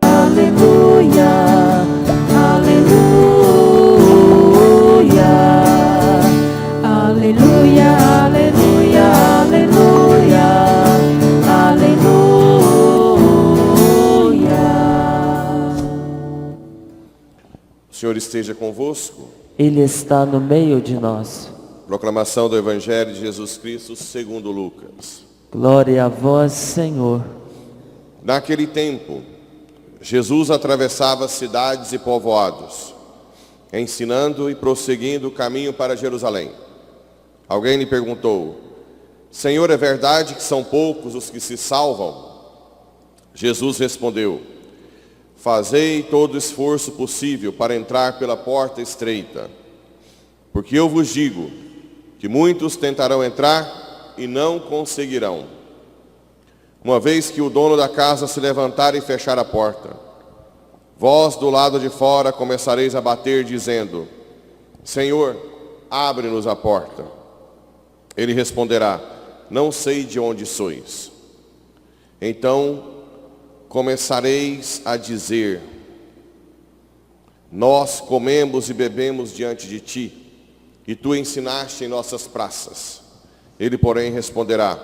Aleluia, aleluia, aleluia, aleluia, aleluia. O Senhor esteja convosco. Ele está no meio de nós. Proclamação do Evangelho de Jesus Cristo segundo Lucas. Glória a vós, Senhor. Naquele tempo, Jesus atravessava cidades e povoados, ensinando e prosseguindo o caminho para Jerusalém. Alguém lhe perguntou: Senhor, é verdade que são poucos os que se salvam? Jesus respondeu: Fazei todo o esforço possível para entrar pela porta estreita, porque eu vos digo que muitos tentarão entrar e não conseguirão. Uma vez que o dono da casa se levantar e fechar a porta, vós do lado de fora começareis a bater, dizendo: Senhor, abre-nos a porta. Ele responderá: Não sei de onde sois. Então começareis a dizer: Nós comemos e bebemos diante de ti, e tu ensinaste em nossas praças. Ele, porém, responderá: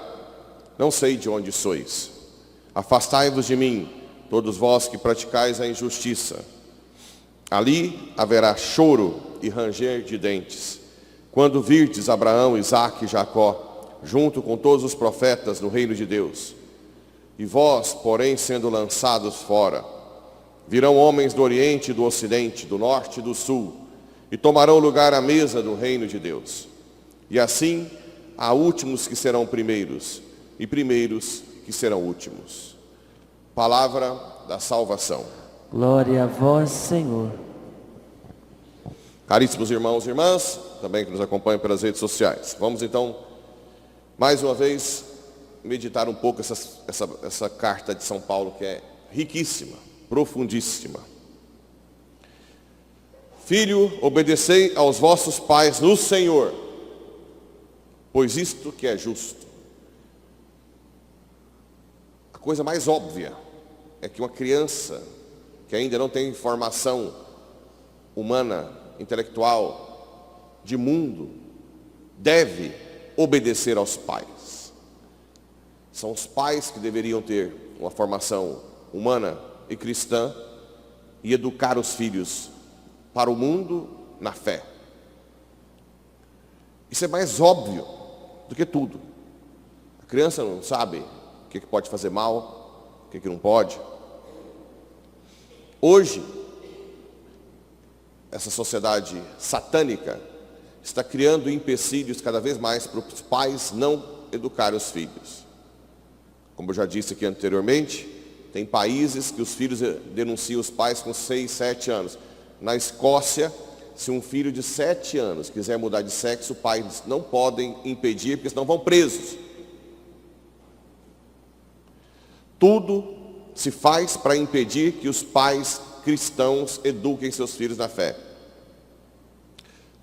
Não sei de onde sois. Afastai-vos de mim, todos vós que praticais a injustiça. Ali haverá choro e ranger de dentes, quando virdes Abraão, Isaque e Jacó, junto com todos os profetas no reino de Deus. E vós, porém, sendo lançados fora, virão homens do Oriente e do Ocidente, do Norte e do Sul, e tomarão lugar à mesa do reino de Deus. E assim há últimos que serão primeiros, e primeiros que serão últimos. Palavra da salvação. Glória a vós, Senhor. Caríssimos irmãos e irmãs, também que nos acompanham pelas redes sociais, vamos então, mais uma vez, meditar um pouco essa carta de São Paulo, que é riquíssima, profundíssima. Filho, obedecei aos vossos pais no Senhor, pois isto que é justo. A coisa mais óbvia é que uma criança que ainda não tem formação humana, intelectual, de mundo, deve obedecer aos pais. São os pais que deveriam ter uma formação humana e cristã e educar os filhos para o mundo na fé. Isso é mais óbvio do que tudo. A criança não sabe o que pode fazer mal, o que não pode. Hoje, essa sociedade satânica está criando empecilhos cada vez mais para os pais não educarem os filhos. Como eu já disse aqui anteriormente, tem países que os filhos denunciam os pais com 6, 7 anos. Na Escócia, se um filho de 7 anos quiser mudar de sexo, pais não podem impedir, porque senão vão presos. Tudo se faz para impedir que os pais cristãos eduquem seus filhos na fé.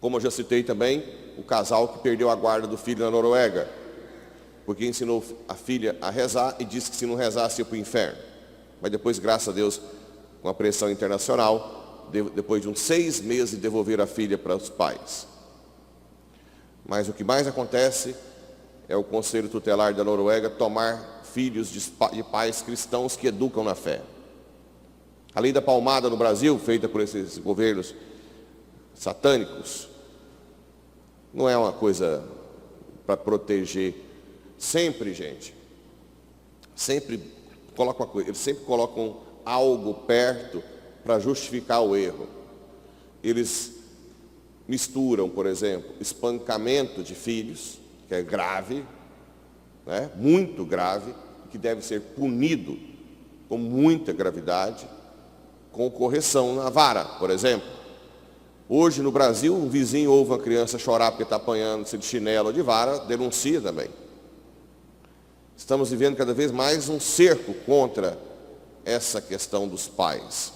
Como eu já citei também, o casal que perdeu a guarda do filho na Noruega, porque ensinou a filha a rezar e disse que se não rezasse ia para o inferno. Mas depois, graças a Deus, com a pressão internacional, depois de uns 6 meses, devolveram a filha para os pais. Mas o que mais acontece é o Conselho Tutelar da Noruega tomar filhos de pais cristãos que educam na fé. A lei da palmada no Brasil, feita por esses governos satânicos, não é uma coisa para proteger. Sempre, gente, sempre colocam uma coisa, eles sempre colocam algo perto para justificar o erro. Eles misturam, por exemplo, espancamento de filhos, que é grave, né? Muito grave, que deve ser punido com muita gravidade, com correção na vara, por exemplo. Hoje no Brasil, um vizinho ouve uma criança chorar porque está apanhando-se de chinelo ou de vara, denuncia também. Estamos vivendo cada vez mais um cerco contra essa questão dos pais.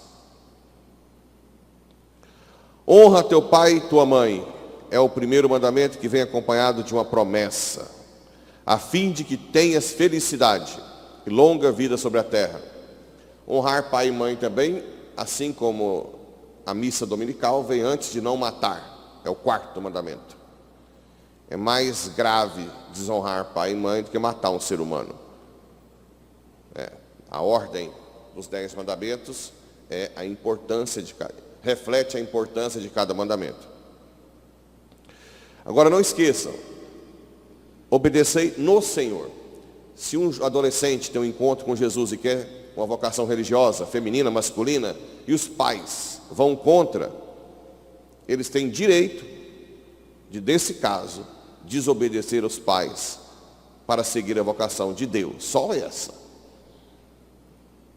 Honra teu pai e tua mãe, é o primeiro mandamento que vem acompanhado de uma promessa, a fim de que tenhas felicidade e longa vida sobre a terra. Honrar pai e mãe também, assim como a missa dominical, vem antes de não matar. É o quarto mandamento. É mais grave desonrar pai e mãe do que matar um ser humano. A ordem dos 10 mandamentos é a importância de cada, reflete a importância de cada mandamento. Agora não esqueçam, obedecei no Senhor. Se um adolescente tem um encontro com Jesus e quer uma vocação religiosa, feminina, masculina, e os pais vão contra, eles têm direito de, nesse caso, desobedecer aos pais para seguir a vocação de Deus. Só essa.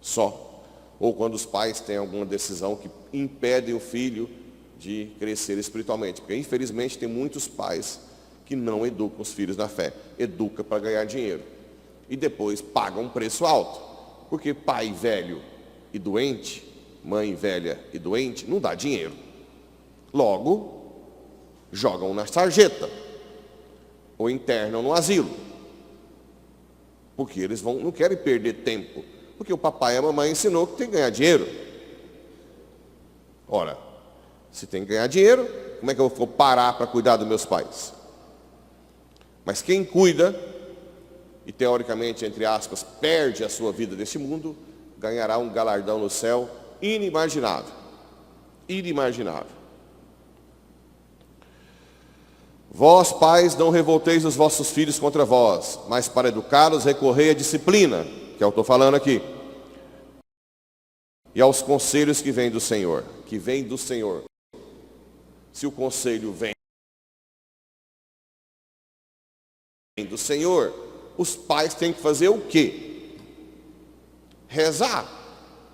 Só. Ou quando os pais têm alguma decisão que impede o filho de crescer espiritualmente. Porque, infelizmente, tem muitos pais que não educam os filhos na fé. Educa para ganhar dinheiro. E depois pagam um preço alto. Porque pai velho e doente, mãe velha e doente, não dá dinheiro. Logo, jogam na sarjeta. Ou internam no asilo. Porque eles não querem perder tempo. Porque o papai e a mamãe ensinou que tem que ganhar dinheiro. Ora, se tem que ganhar dinheiro, como é que eu vou parar para cuidar dos meus pais? Mas quem cuida, e teoricamente, entre aspas, perde a sua vida deste mundo, ganhará um galardão no céu inimaginável. Inimaginável. Vós, pais, não revolteis os vossos filhos contra vós, mas para educá-los recorrei à disciplina, que eu estou falando aqui, e aos conselhos que vêm do Senhor. Que vêm do Senhor. Se o conselho vem do Senhor, os pais têm que fazer o quê? Rezar.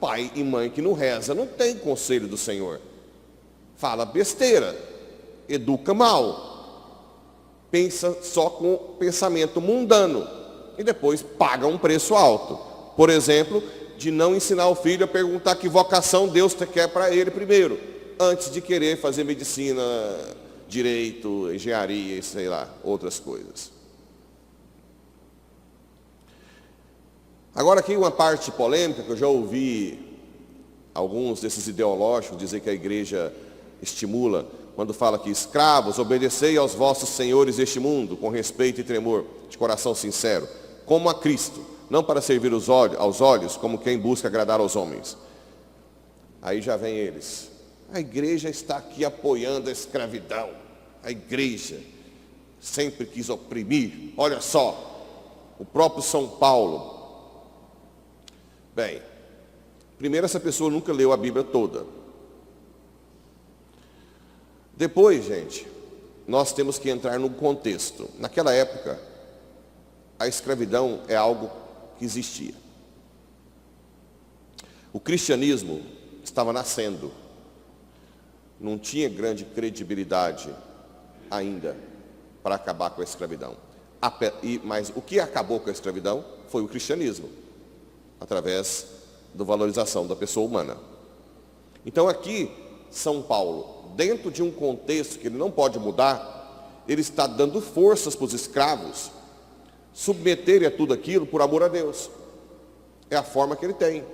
Pai e mãe que não reza não tem conselho do Senhor. Fala besteira, educa mal, pensa só com pensamento mundano e depois paga um preço alto. Por exemplo, de não ensinar o filho a perguntar que vocação Deus quer para ele primeiro, antes de querer fazer medicina, direito, engenharia e sei lá, outras coisas. Agora aqui uma parte polêmica que eu já ouvi alguns desses ideológicos dizer que a igreja estimula, quando fala que escravos, obedecei aos vossos senhores deste mundo, com respeito e tremor, de coração sincero, como a Cristo, não para servir aos olhos, como quem busca agradar aos homens. Aí já vem eles. A igreja está aqui apoiando a escravidão. A igreja sempre quis oprimir. Olha só, o próprio São Paulo. Bem, primeiro essa pessoa nunca leu a Bíblia toda. Depois, gente, nós temos que entrar no contexto. Naquela época, a escravidão é algo que existia. O cristianismo estava nascendo. Não tinha grande credibilidade ainda para acabar com a escravidão. Mas o que acabou com a escravidão foi o cristianismo, através da valorização da pessoa humana. Então aqui, São Paulo, dentro de um contexto que ele não pode mudar, ele está dando forças para os escravos submeterem a tudo aquilo por amor a Deus. É a forma que ele tem.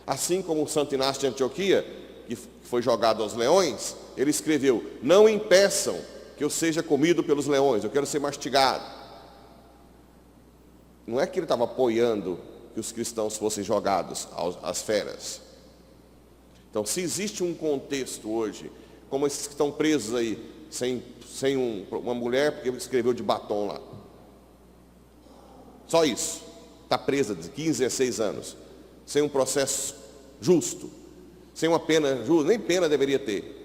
Assim como o Santo Inácio de Antioquia, que foi jogado aos leões, ele escreveu: não impeçam que eu seja comido pelos leões, eu quero ser mastigado. Não é que ele estava apoiando que os cristãos fossem jogados às feras. Então, se existe um contexto hoje, como esses que estão presos aí, sem uma mulher porque escreveu de batom lá. Só isso. Está presa de 15 a 16 anos. Sem um processo justo. Sem uma pena justa. Nem pena deveria ter.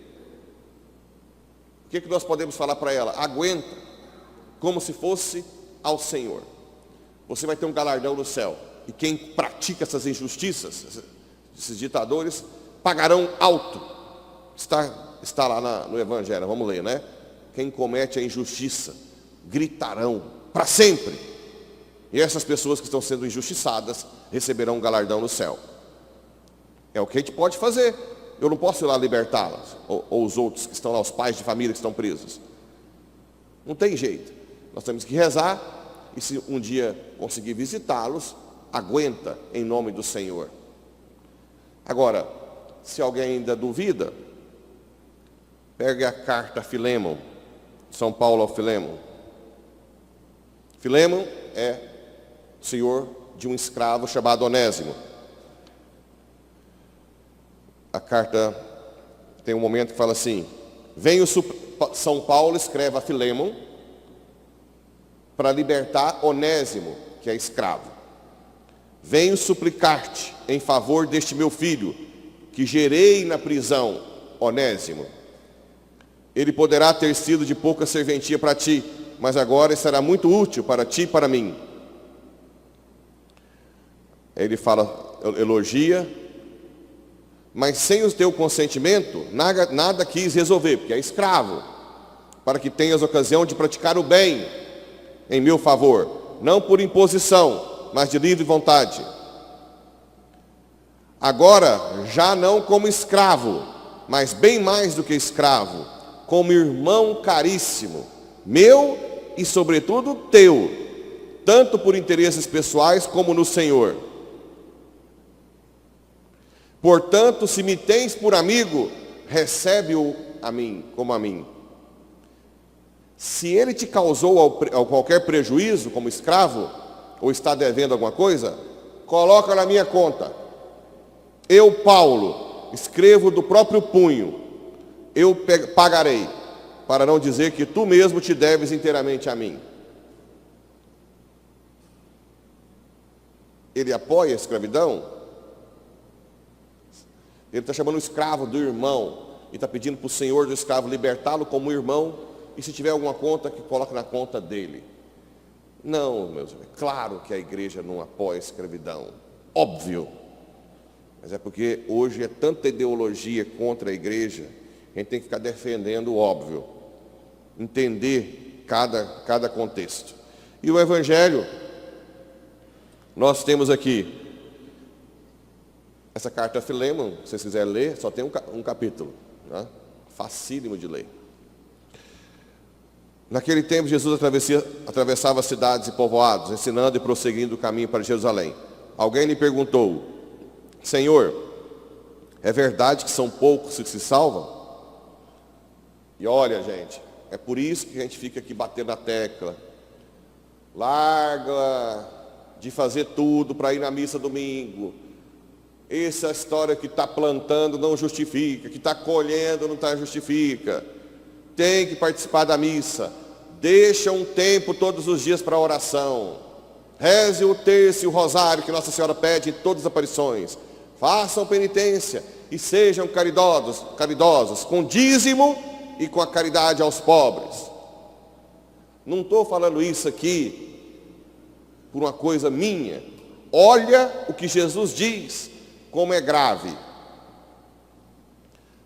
O que nós podemos falar para ela? Aguenta. Como se fosse ao Senhor. Você vai ter um galardão no céu. E quem pratica essas injustiças, esses ditadores, pagarão alto. Está lá no Evangelho, vamos ler, né? Quem comete a injustiça, gritarão para sempre. E essas pessoas que estão sendo injustiçadas receberão um galardão no céu. É o que a gente pode fazer. Eu não posso ir lá libertá-las, ou os outros que estão lá, os pais de família que estão presos. Não tem jeito. Nós temos que rezar e se um dia conseguir visitá-los, aguenta em nome do Senhor. Agora, se alguém ainda duvida, pegue a carta a Filemon, São Paulo ao Filemon. Filemon é senhor de um escravo chamado Onésimo. A carta tem um momento que fala assim: São Paulo escreve a Filemon para libertar Onésimo, que é escravo. Venho suplicar-te em favor deste meu filho, que gerei na prisão, Onésimo. Ele poderá ter sido de pouca serventia para ti, mas agora será muito útil para ti e para mim. Ele fala, elogia, mas sem o teu consentimento, nada quis resolver, porque é escravo, para que tenhas ocasião de praticar o bem em meu favor, não por imposição, mas de livre vontade. Agora, já não como escravo, mas bem mais do que escravo, como irmão caríssimo, meu e sobretudo teu, tanto por interesses pessoais como no Senhor. Portanto, se me tens por amigo, recebe-o a mim, como a mim. Se ele te causou qualquer prejuízo como escravo, ou está devendo alguma coisa, coloca na minha conta. Eu, Paulo, escrevo do próprio punho, eu pagarei, para não dizer que tu mesmo te deves inteiramente a mim. Ele apoia a escravidão? Ele está chamando o escravo do irmão, e está pedindo para o senhor do escravo libertá-lo como irmão, e se tiver alguma conta, que coloque na conta dele. Não, meus amigos, claro que a igreja não apoia a escravidão, óbvio. Mas é porque hoje é tanta ideologia contra a igreja, a gente tem que ficar defendendo o óbvio, entender cada contexto. E o Evangelho, nós temos aqui, essa carta a Filemon, se vocês quiserem ler, só tem um capítulo, né? Facílimo de ler. Naquele tempo, Jesus atravessava cidades e povoados, ensinando e prosseguindo o caminho para Jerusalém. Alguém lhe perguntou: Senhor, é verdade que são poucos que se salvam? E olha, gente, é por isso que a gente fica aqui batendo na tecla. Larga de fazer tudo para ir na missa domingo. Essa história que está plantando não justifica, que está colhendo não justifica. Tem que participar da missa. Deixa um tempo todos os dias para a oração. Reze o terço e o rosário que Nossa Senhora pede em todas as aparições. Façam penitência e sejam caridosos, com dízimo e com a caridade aos pobres. Não estou falando isso aqui por uma coisa minha. Olha o que Jesus diz, como é grave.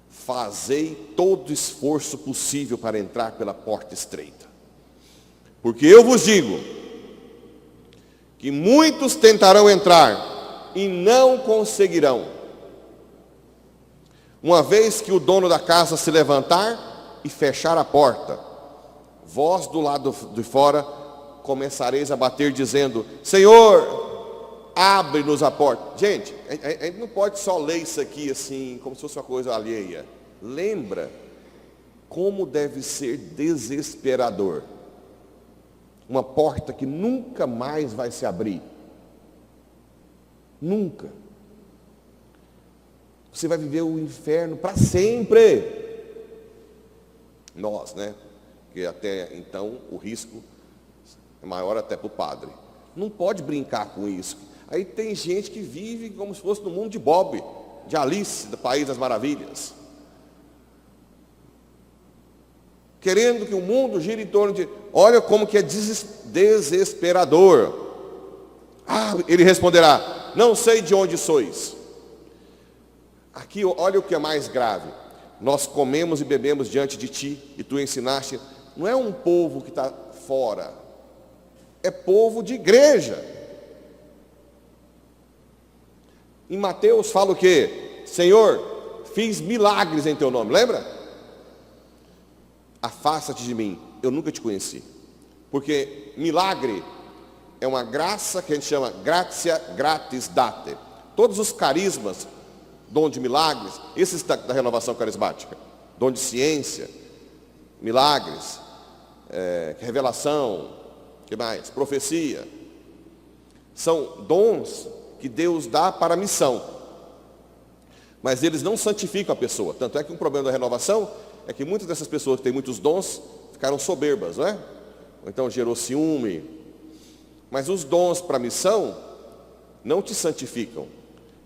Fazei todo esforço possível para entrar pela porta estreita. Porque eu vos digo que muitos tentarão entrar e não conseguirão. Uma vez que o dono da casa se levantar e fechar a porta, vós do lado de fora começareis a bater dizendo: Senhor, abre-nos a porta. Gente, a gente não pode só ler isso aqui assim, como se fosse uma coisa alheia. Lembra como deve ser desesperador uma porta que nunca mais vai se abrir. Nunca. Você vai viver o inferno para sempre. Nós, né? Porque até então o risco é maior até para o padre. Não pode brincar com isso. Aí tem gente que vive como se fosse no mundo de Bob, de Alice, do País das Maravilhas. Querendo que o mundo gire em torno de... Olha como que é desesperador. Ele responderá: não sei de onde sois. Aqui, olha o que é mais grave. Nós comemos e bebemos diante de ti, e tu ensinaste. Não é um povo que está fora, é povo de igreja. Em Mateus fala o quê? Senhor, fiz milagres em teu nome, lembra? Afasta-te de mim, eu nunca te conheci. Porque milagre é uma graça que a gente chama gratia gratis date. Todos os carismas, dom de milagres, esses da renovação carismática, dom de ciência, milagres, revelação, que mais? Profecia, são dons que Deus dá para a missão, mas eles não santificam a pessoa. Tanto é que um problema da renovação é que muitas dessas pessoas que têm muitos dons ficaram soberbas, não é? Ou então gerou ciúme. Mas os dons para a missão não te santificam.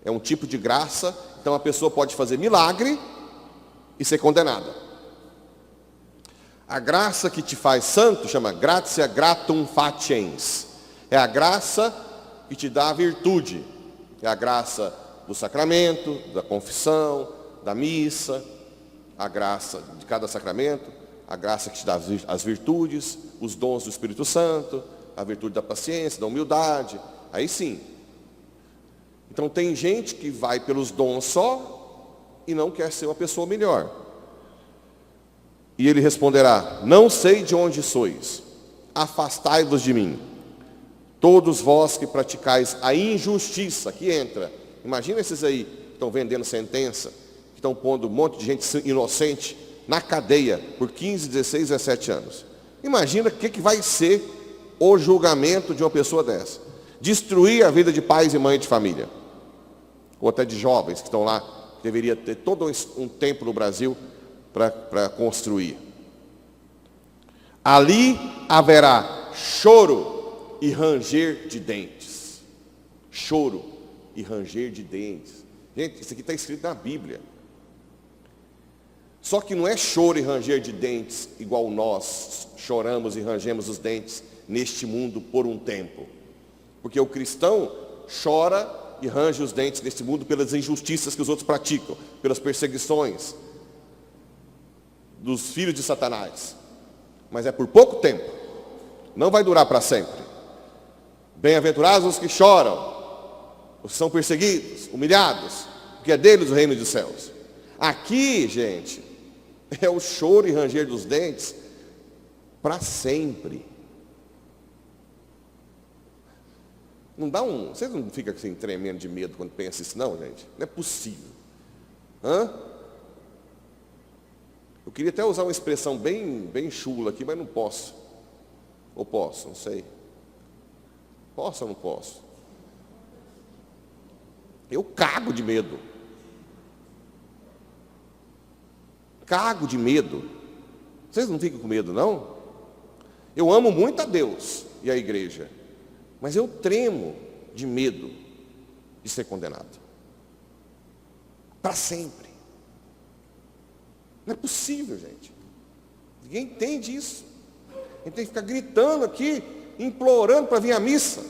É um tipo de graça, então a pessoa pode fazer milagre e ser condenada. A graça que te faz santo chama gratia gratum faciens. É a graça que te dá a virtude. É a graça do sacramento, da confissão, da missa, a graça de cada sacramento, a graça que te dá as virtudes, os dons do Espírito Santo, a virtude da paciência, da humildade. Aí sim. Então tem gente que vai pelos dons só e não quer ser uma pessoa melhor. E ele responderá: não sei de onde sois, afastai-vos de mim, todos vós que praticais a injustiça. Aqui entra, imagina esses aí que estão vendendo sentença, que estão pondo um monte de gente inocente na cadeia por 15, 16, 17 anos. Imagina o que vai ser o julgamento de uma pessoa dessa. Destruir a vida de pais e mães de família, ou até de jovens que estão lá, que deveria ter todo um tempo no Brasil para construir. Ali haverá choro e ranger de dentes. Choro e ranger de dentes. Gente, isso aqui está escrito na Bíblia. Só que não é choro e ranger de dentes igual nós choramos e rangemos os dentes neste mundo por um tempo. Porque o cristão chora e range os dentes neste mundo pelas injustiças que os outros praticam, pelas perseguições dos filhos de Satanás. Mas é por pouco tempo, não vai durar para sempre. Bem-aventurados os que choram, os que são perseguidos, humilhados, porque é deles o reino dos céus. Aqui, gente, é o choro e ranger dos dentes para sempre. Não dá vocês não ficam assim tremendo de medo quando pensam isso, não, gente? Não é possível. Eu queria até usar uma expressão bem chula aqui, mas não posso. Ou posso? Não sei. Posso ou não posso? Eu cago de medo. Cago de medo. Vocês não ficam com medo, não? Eu amo muito a Deus e a igreja, mas eu tremo de medo de ser condenado. Para sempre. Não é possível, gente. Ninguém entende isso. A gente tem que ficar gritando aqui, implorando para vir à missa.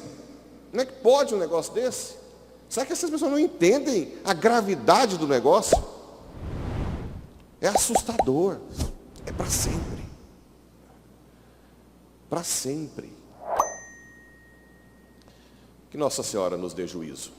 Como é que pode um negócio desse? Será que essas pessoas não entendem a gravidade do negócio? É assustador. É para sempre. Para sempre. Que Nossa Senhora nos dê juízo.